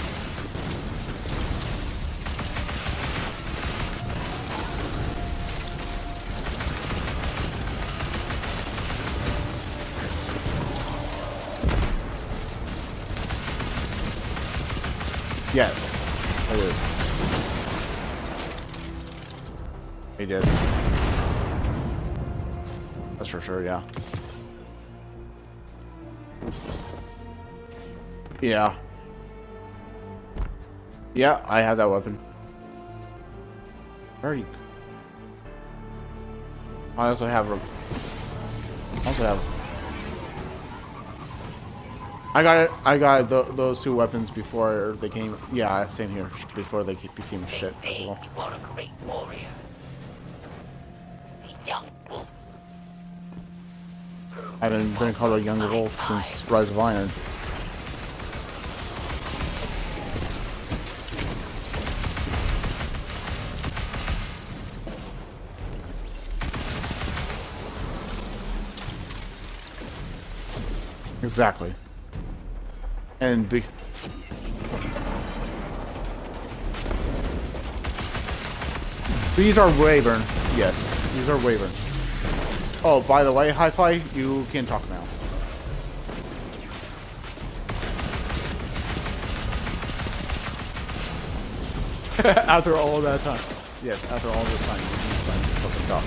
Yes, it is. He did. That's for sure, yeah. Yeah. Yeah, I have that weapon. Where are you? I also have. I got it. I got those two weapons before they came. Yeah, same here. Before they became shit as well. You are a great warrior. A young wolf. I haven't been called a young wolf since Rise of Iron. Exactly. And these are Wyvern. Yes, these are Wyvern. Oh, by the way, Hi-Fi, you can talk now. After all that time. Yes, after all this time, you can fucking talk.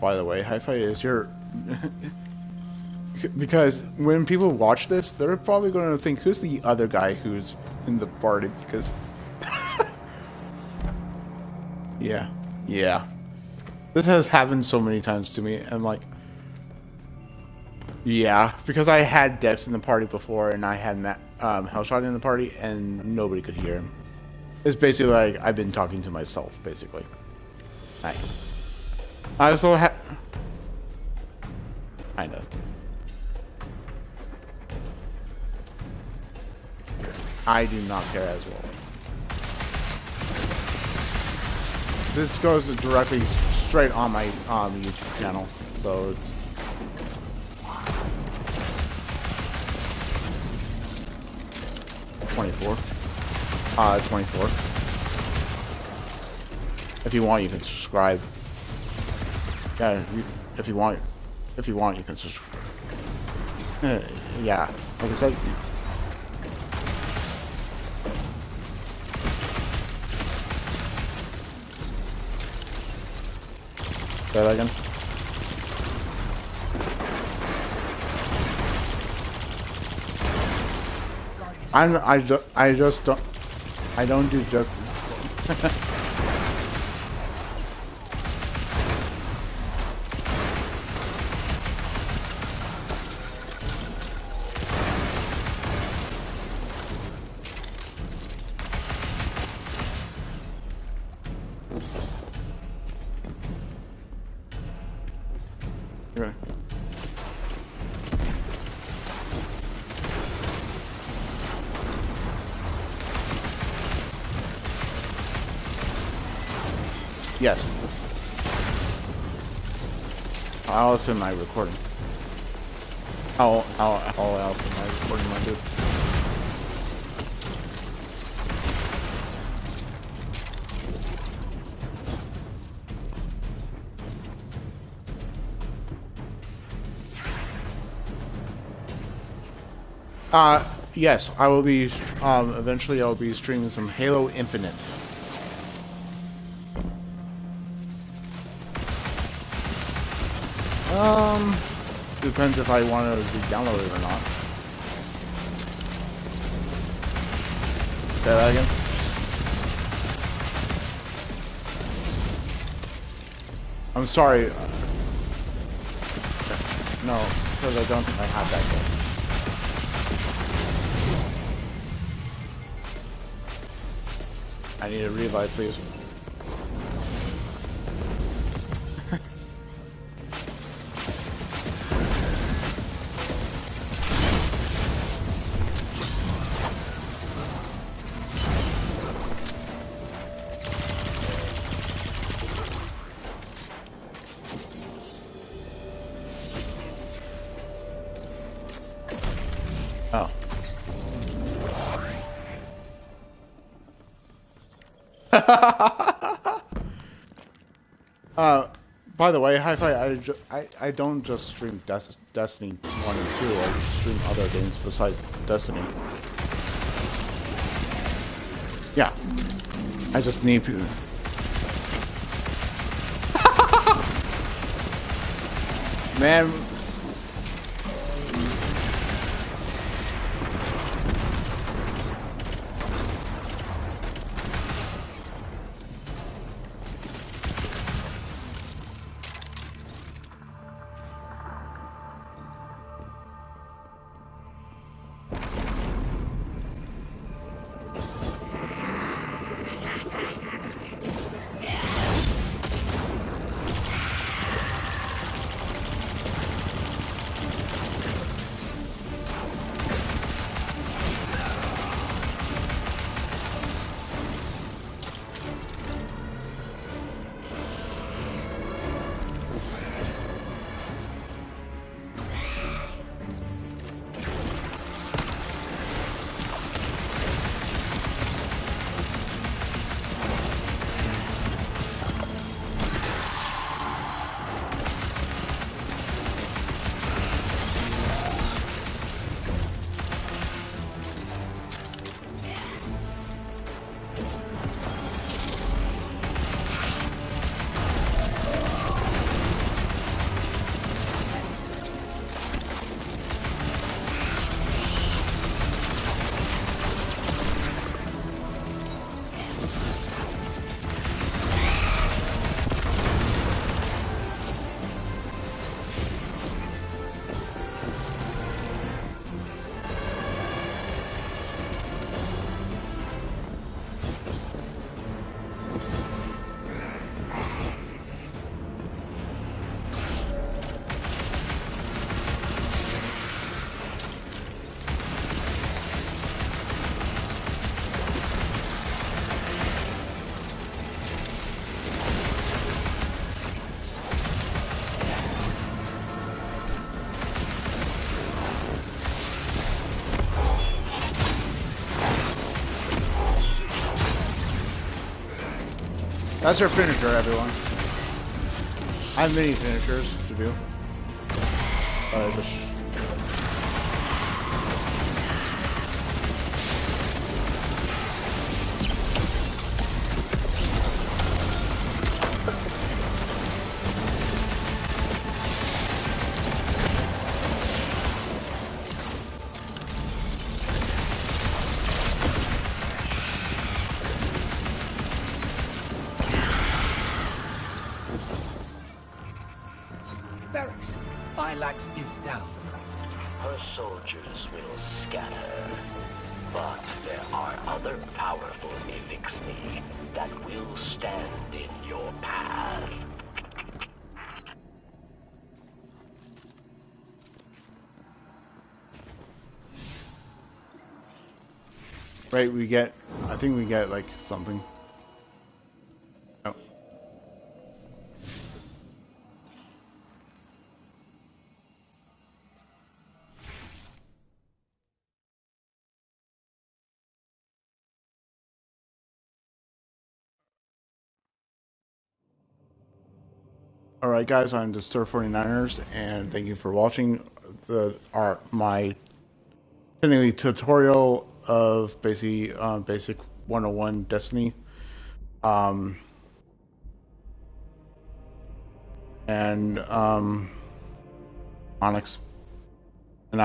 By the way, Hi-Fi is your... because when people watch this, they're probably going to think, who's the other guy who's in the party? Because... yeah. This has happened so many times to me. I'm like... yeah, because I had Dex in the party before, and I had Hellshot in the party, and nobody could hear him. It's basically like I've been talking to myself, basically. Hi. I also have... kind of. I do not care as well. This goes directly straight on my YouTube channel, so it's... 24. 24. If you want, you can subscribe. Yeah, if you want, you can subscribe. Yeah, like I said. Say that again. I don't do justice. Okay. Yes. How else am I recording? How else am I recording my dude? Yes, I will be, eventually I'll be streaming some Halo Infinite. Depends if I want to download it or not. Say that again? I'm sorry. No, because I don't think I have that yet. I need a revive, please. By the way, Hi-Fi, I don't just stream Destiny 1 and 2. I stream other games besides Destiny. Yeah. I just need to... Man... That's your finisher, everyone. I have many finishers to do. Just... Barracks. Ilax is down. Her soldiers will scatter, but there are other powerful Elixni that will stand in your path. Right, we get... I think we get, like, something. Oh. Alright guys, I'm Disturbed49ers, and thank you for watching my technically tutorial of basic 101 Destiny. And Onyx. And